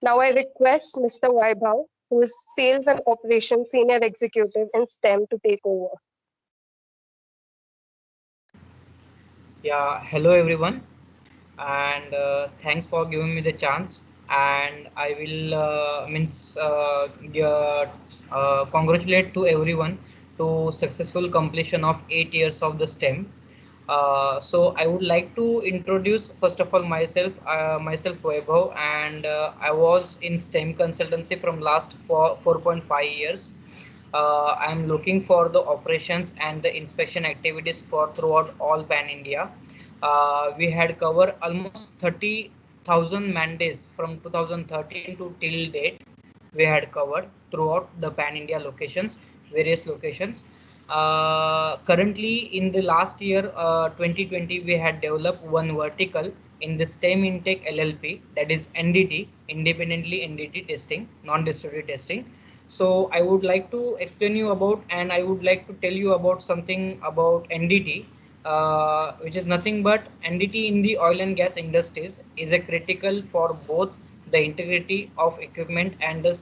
Now I request Mr. Vaibhav, who is Sales and Operations Senior Executive in STEM, to take over. Yeah, hello everyone, and thanks for giving me the chance. And I will congratulate to everyone to successful completion of 8 years of the STEM. So I would like to introduce first of all myself Vaibhav, and I was in STEM consultancy from last 4.5 years. I am looking for the operations and the inspection activities for throughout all Pan India. We had covered almost 30,000 mandates from 2013 to till date. We had covered throughout the Pan India locations, various locations. Currently, in the last year, 2020, we had developed one vertical in the STEM Intake LLP, that is NDT, independently NDT testing, non-destructive testing. So I would like to explain you about, and I would like to tell you about something about NDT, which is nothing but NDT in the oil and gas industries is a critical for both the integrity of equipment and the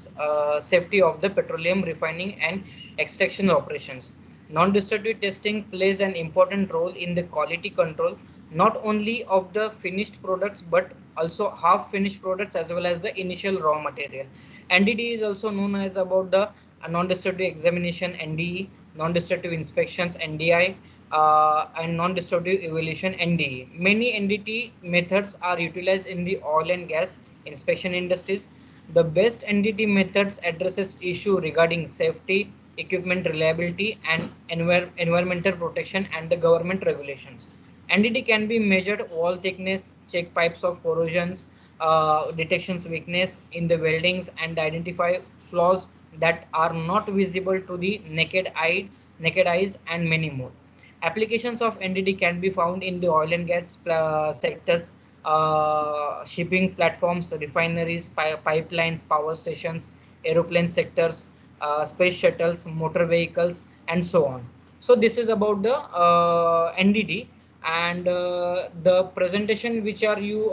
safety of the petroleum refining and extraction operations. Non-destructive testing plays an important role in the quality control not only of the finished products but also half finished products as well as the initial raw material. NDT is also known as about the non-destructive examination NDE, non-destructive inspections NDI, and non-destructive evaluation NDE. Many NDT methods are utilized in the oil and gas inspection industries. The best NDT methods addresses issue regarding safety, equipment reliability, and environmental protection and the government regulations. NDT can be measured wall thickness, check pipes of corrosions, detections weakness in the weldings, and identify flaws that are not visible to the naked eyes, and many more. Applications of NDT can be found in the oil and gas sectors, shipping platforms, refineries, pipelines, power stations, aeroplane sectors, space shuttles, motor vehicles, and so on. So this is about the NDT, and the presentation which are you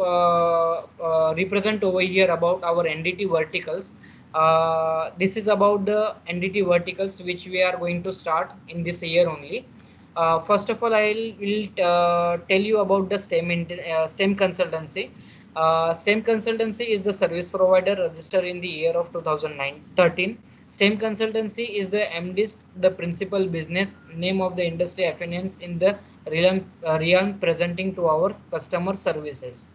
represent over here about our NDT verticals. This is about the NDT verticals which we are going to start in this year only. First of all, I will tell you about the STEM consultancy. STEM consultancy is the service provider registered in the year of 2013. STEM consultancy is the MDIS, the principal business name of the industry affiliates in the realm presenting to our customer services.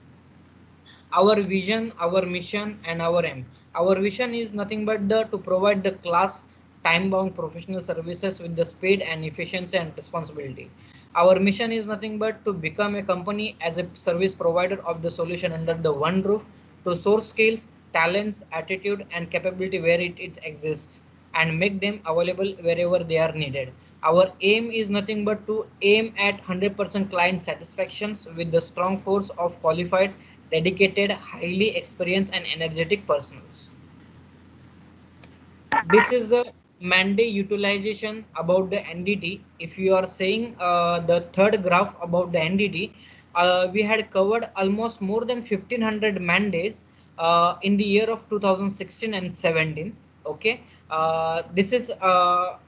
Our vision, our mission, and our aim. Our vision is nothing but to provide the class time bound professional services with the speed and efficiency and responsibility. Our mission is nothing but to become a company as a service provider of the solution under the one roof, to source skills, talents, attitude, and capability where it exists, and make them available wherever they are needed. Our aim is nothing but to aim at 100% client satisfactions with the strong force of qualified, dedicated, highly experienced, and energetic persons. This is the mandate utilization about the NDT. If you are saying the third graph about the NDT, we had covered almost more than 1500 mandates in the year of 2016 and 17. Okay, this is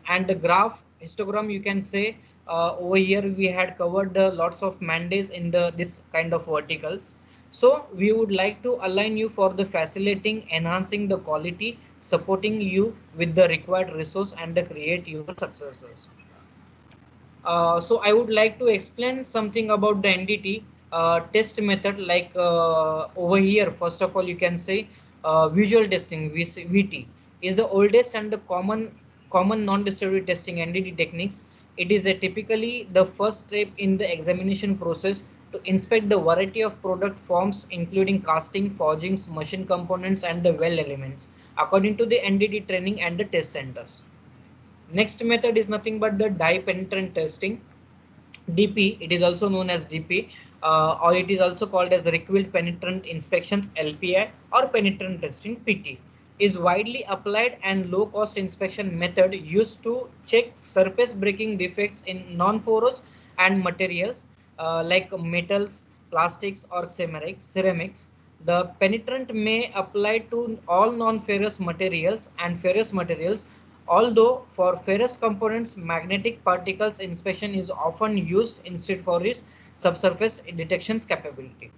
and the graph histogram you can say, over here we had covered the lots of mandates in the this kind of verticals. So we would like to align you for the facilitating, enhancing the quality, supporting you with the required resource, and the create your successes. So I would like to explain something about the NDT test method. Like over here, first of all, you can say visual testing (VT) is the oldest and the common non-destructive testing NDT techniques. It is a typically the first step in the examination process to inspect the variety of product forms, including casting, forgings, machine components, and the well elements, according to the NDT training and the test centers. Next method is nothing but the dye penetrant testing, DP. It is also known as DP, or it is also called as required penetrant inspections (LPI) or penetrant testing (PT). Is widely applied and low cost inspection method used to check surface breaking defects in non-porous and materials like metals, plastics, or ceramics. The penetrant may apply to all non-ferrous materials and ferrous materials, although for ferrous components, magnetic particles inspection is often used instead for its subsurface detections capability.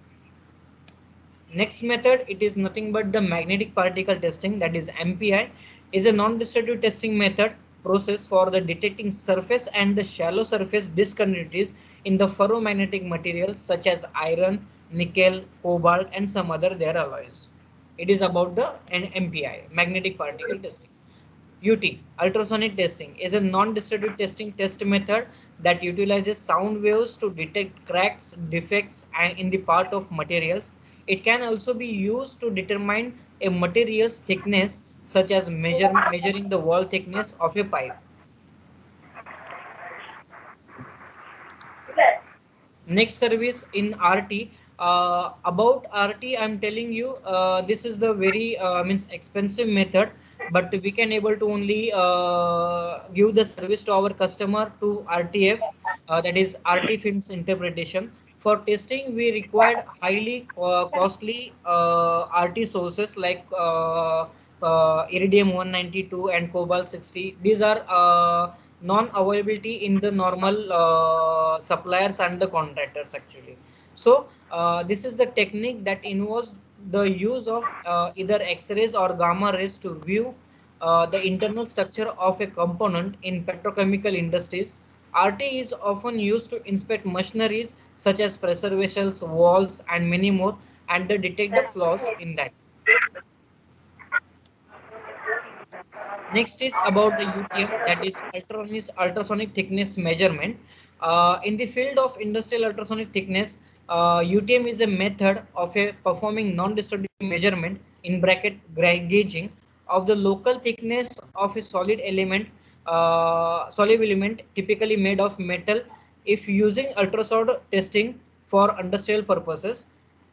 Next method, it is nothing but the magnetic particle testing, that is MPI, is a non-destructive testing method process for the detecting surface and the shallow surface discontinuities in the ferromagnetic materials such as iron, nickel, cobalt, and some other their alloys. It is about the MPI, magnetic particle testing. UT, ultrasonic testing, is a non-destructive testing test method that utilizes sound waves to detect cracks, defects in the part of materials. It can also be used to determine a material's thickness, such as measuring the wall thickness of a pipe. Next service in RT. About RT, I'm telling you, this is the very means expensive method, but we can able to only give the service to our customer to RTF, that is RT films interpretation. For testing, we required highly costly RT sources like iridium 192 and cobalt 60. These are non-availability in the normal suppliers and the contractors actually. So this is the technique that involves the use of either X-rays or gamma rays to view the internal structure of a component in petrochemical industries. RT is often used to inspect machineries such as pressure vessels, walls, and many more, and they detect the flaws in that. Next is about the UTM, that is ultrasonic thickness measurement. In the field of industrial ultrasonic thickness, UTM is a method of a performing non-destructive measurement in bracket gauging of the local thickness of a solid element typically made of metal if using ultrasound testing for industrial purposes.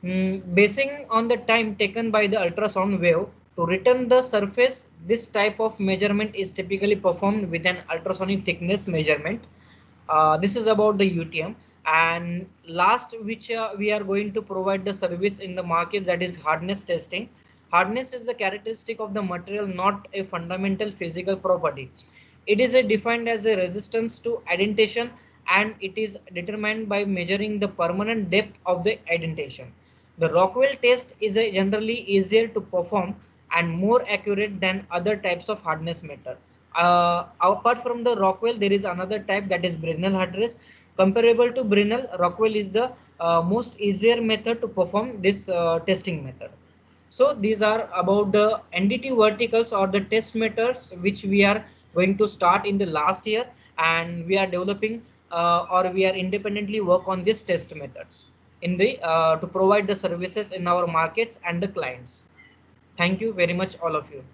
Basing on the time taken by the ultrasound wave to return the surface, this type of measurement is typically performed with an ultrasonic thickness measurement. This is about the UTM. And last, which we are going to provide the service in the market, that is hardness testing. Hardness is the characteristic of the material, not a fundamental physical property. It is defined as a resistance to indentation, and it is determined by measuring the permanent depth of the indentation. The Rockwell test is generally easier to perform and more accurate than other types of hardness method. Apart from the Rockwell, there is another type, that is Brinell hardness. Comparable to Brinell, Rockwell is the most easier method to perform this testing method. So these are about the NDT verticals or the test methods which we are going to start in the last year, and we are developing or we are independently work on these test methods in the to provide the services in our markets and the clients. Thank you very much, all of you.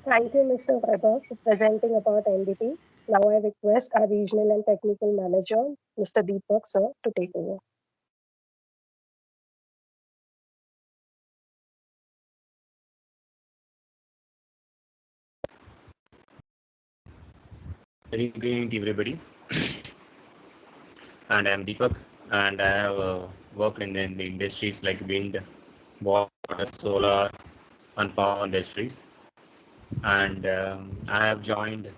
Thank you, Mr. Weber, for presenting about NDT. Now I request our regional and technical manager, Mr. Deepak, sir, to take over. Very good evening, everybody. And I am Deepak, and I have worked in the industries like wind, water, solar, and power industries. And I have joined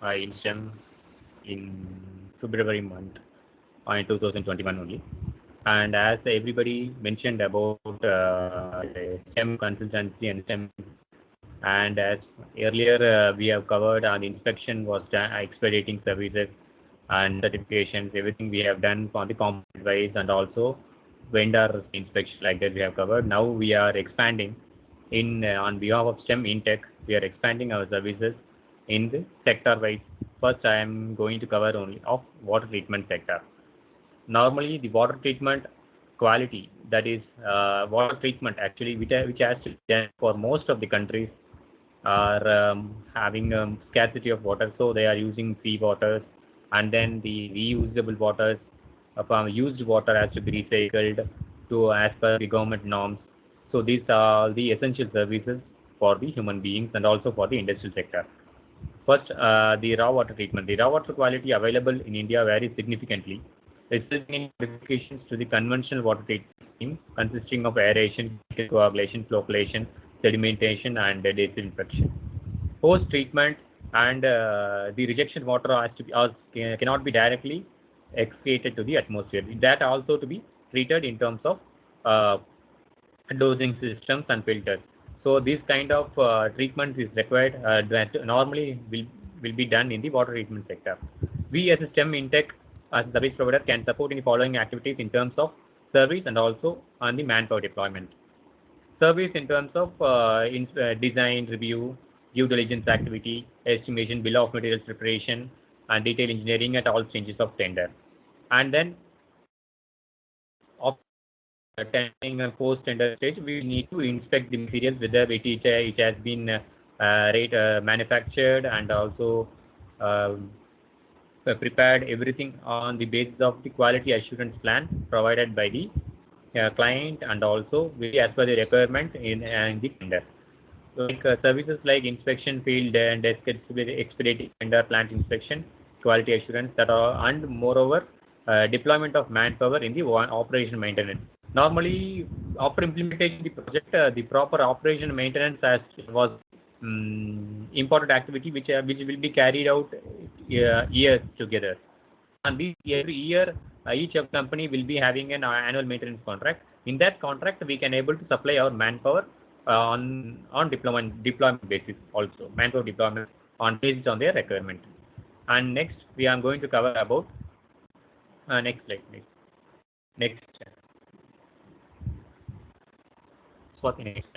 InSTEM in February month in 2021 only. And as everybody mentioned about STEM consultancy and STEM, and as earlier we have covered on inspection was done, expediting services and certifications, everything we have done for the component wise and also vendor inspection like that we have covered. Now we are expanding in on behalf of STEM InTech, we are expanding our services in the sector wise. First, I am going to cover only of water treatment sector. Normally, the water treatment quality, that is water treatment actually, which has to be done for most of the countries are having scarcity of water, so they are using sea waters, and then the reusable waters from used water has to be recycled to as per the government norms. So these are the essential services for the human beings and also for the industrial sector. First, the raw water treatment. The raw water quality available in India varies significantly. resulting in modifications to the conventional water treatment scheme consisting of aeration, coagulation, flocculation, sedimentation, and disinfection. Post-treatment and the rejection water has to be, cannot be directly excreted to the atmosphere. That also to be treated in terms of uh, dosing systems and filters. So this kind of treatment is required that normally will be done in the water treatment sector. We as a STEM Intech as a service provider can support in the following activities in terms of service and also on the manpower deployment. Service in terms of design, review, due diligence activity, estimation, bill of materials preparation, and detail engineering at all stages of tender. And then attending a post-tender stage, we need to inspect the materials whether it has been manufactured and also prepared everything on the basis of the quality assurance plan provided by the client and also as per the requirement in the tender. Like services like inspection, field and desk expediting tender, plant inspection, quality assurance that are, and moreover deployment of manpower in the operation maintenance. Normally, after implementation the project, the proper operation maintenance was important activity which will be carried out years together. And this every year, each of company will be having an annual maintenance contract. In that contract, we can able to supply our manpower on deployment basis also, manpower deployment based on their requirement. And next, we are going to cover about next slide, please. Next. Swati, next.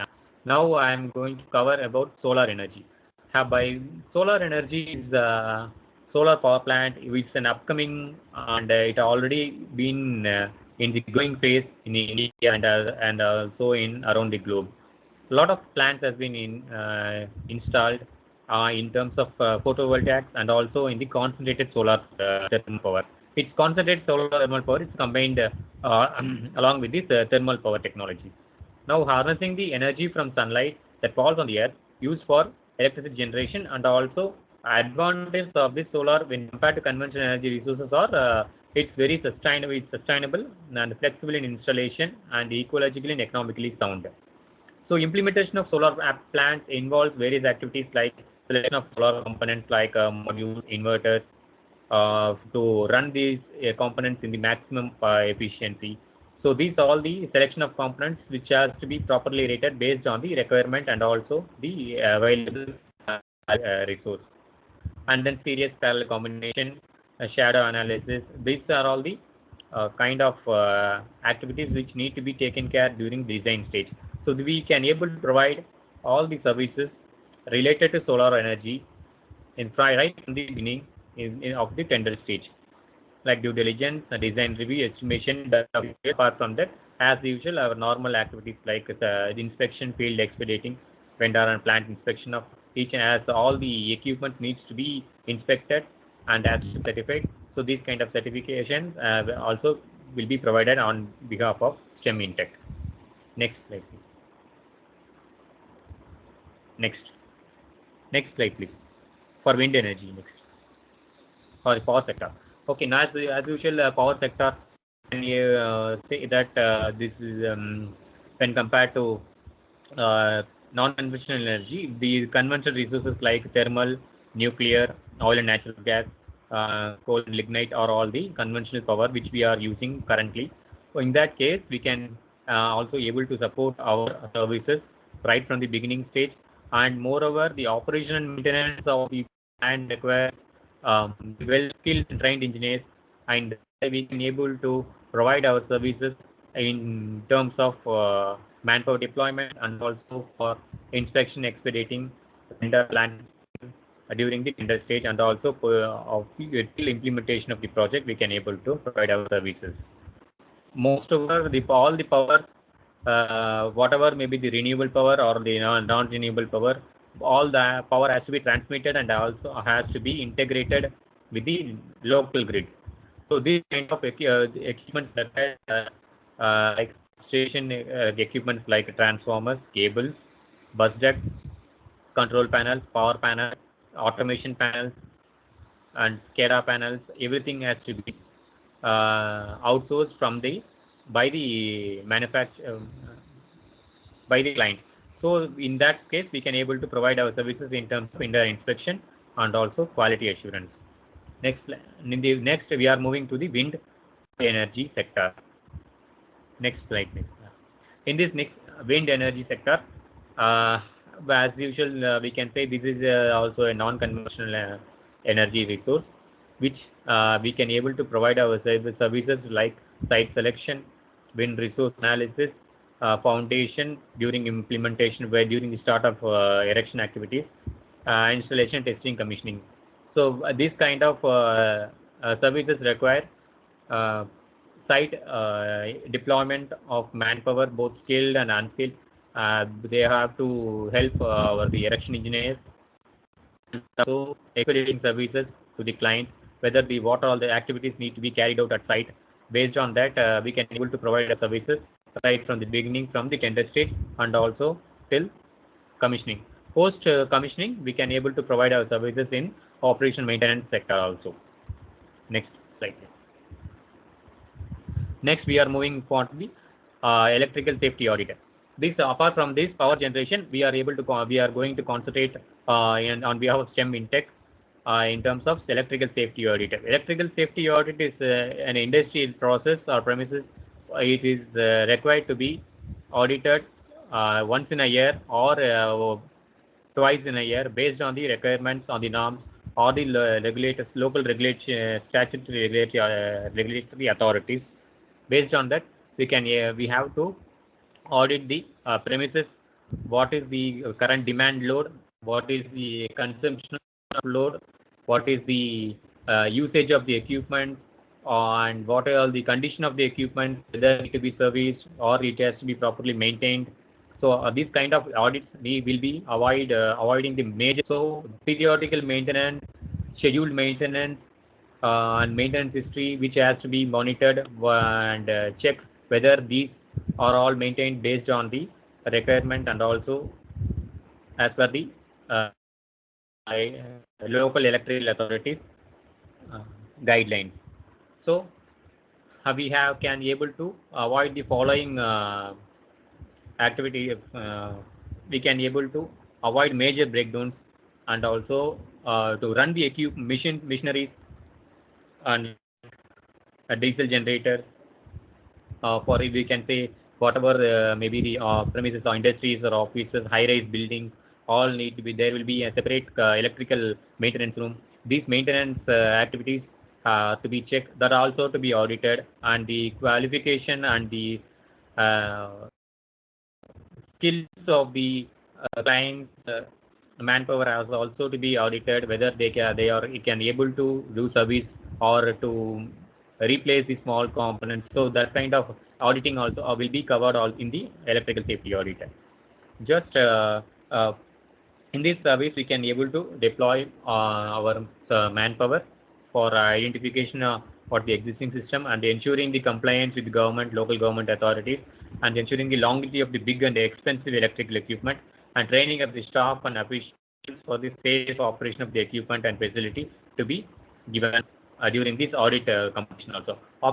Now I am going to cover about solar energy. By solar energy is solar power plant, which is an upcoming and it already been in the growing phase in India and also in around the globe. A lot of plants has been installed in terms of photovoltaics and also in the concentrated solar thermal power. It's concentrated solar thermal power is combined along with this thermal power technology. Now harnessing the energy from sunlight that falls on the earth used for electricity generation, and also advantages of this solar when compared to conventional energy resources are it's very sustainable and flexible in installation and ecologically and economically sound. So implementation of solar plants involves various activities like selection of solar components like modules, inverters to run these components in the maximum efficiency. So these are all the selection of components which has to be properly rated based on the requirement and also the available resource. And then series parallel combination, shadow analysis. These are all the kind of activities which need to be taken care during design stage. So we can able to provide all the services related to solar energy right from the beginning of the tender stage, like due diligence, design review, estimation. Apart from that, as usual, our normal activities like inspection, field expediting, vendor and plant inspection of each, and as all the equipment needs to be inspected and as certified. So these kind of certifications also will be provided on behalf of STEM Intech. Next slide, please. Next slide, please. For wind energy, next. For the power sector. Okay, now as usual, power sector, can you say that this is when compared to non-conventional energy, the conventional resources like thermal, nuclear, oil and natural gas, coal and lignite are all the conventional power which we are using currently. So in that case, we can also able to support our services right from the beginning stage, and moreover, the operation and maintenance of the plant requires well-skilled and trained engineers, and we can able to provide our services in terms of manpower deployment and also for inspection, expediting, tender plan during the tender stage, and also of the implementation of the project, we can able to provide our services. Most of all the power, whatever may be the renewable power or the non-renewable power, all the power has to be transmitted and also has to be integrated with the local grid. So this kind of equipment like station equipments like transformers, cables, bus ducts, control panels, power panels, automation panels, and SCADA panels, everything has to be outsourced from the by the manufacturer by the client. So in that case, we can able to provide our services in terms of indoor inspection and also quality assurance. Next, we are moving to the wind energy sector. Next slide, please. In this next wind energy sector, as usual, we can say this is also a non-conventional energy resource, which we can able to provide our services like site selection, wind resource analysis, foundation during implementation, where during the start of erection activities, installation, testing, commissioning. So this kind of services require site deployment of manpower, both skilled and unskilled. They have to help the erection engineers, so expediting services to the client, whether what all the activities need to be carried out at site. Based on that, we can able to provide the services right from the beginning, from the tender stage, and also till commissioning. Post commissioning, we can able to provide our services in operation maintenance sector also. Next slide. Next, we are moving for the electrical safety audit. This, apart from this power generation, we are going to concentrate on behalf of STEM InTech in terms of electrical safety audit. Electrical safety audit is an industrial process or premises. It is required to be audited once in a year or twice in a year, based on the requirements, on the norms, or the regulators, local regulatory statutory regulatory authorities. Based on that, we have to audit the premises. What is the current demand load? What is the consumption of load? What is the usage of the equipment? And what are the condition of the equipment? Whether it to be serviced or it has to be properly maintained. So these kind of audits we will be avoiding the major. So periodical maintenance, scheduled maintenance, and maintenance history, which has to be monitored and check whether these are all maintained based on the requirement and also as per the local electrical authorities guidelines. So we can be able to avoid the following activity. We can be able to avoid major breakdowns and also to run the machineries and a diesel generator. For it, we can say whatever maybe the premises or industries or offices, high-rise buildings, all need to be, there will be a separate electrical maintenance room. These maintenance activities to be checked, that are also to be audited, and the qualification and the skills of the clients manpower has also to be audited, whether they can able to do service or to replace the small components. So that kind of auditing also will be covered all in the electrical safety audit. Just in this service, we can able to deploy our manpower for identification of what the existing system and ensuring the compliance with the government, local government authorities, and ensuring the longevity of the big and expensive electrical equipment, and training of the staff and officials for the safe operation of the equipment and facility to be given during this audit competition also.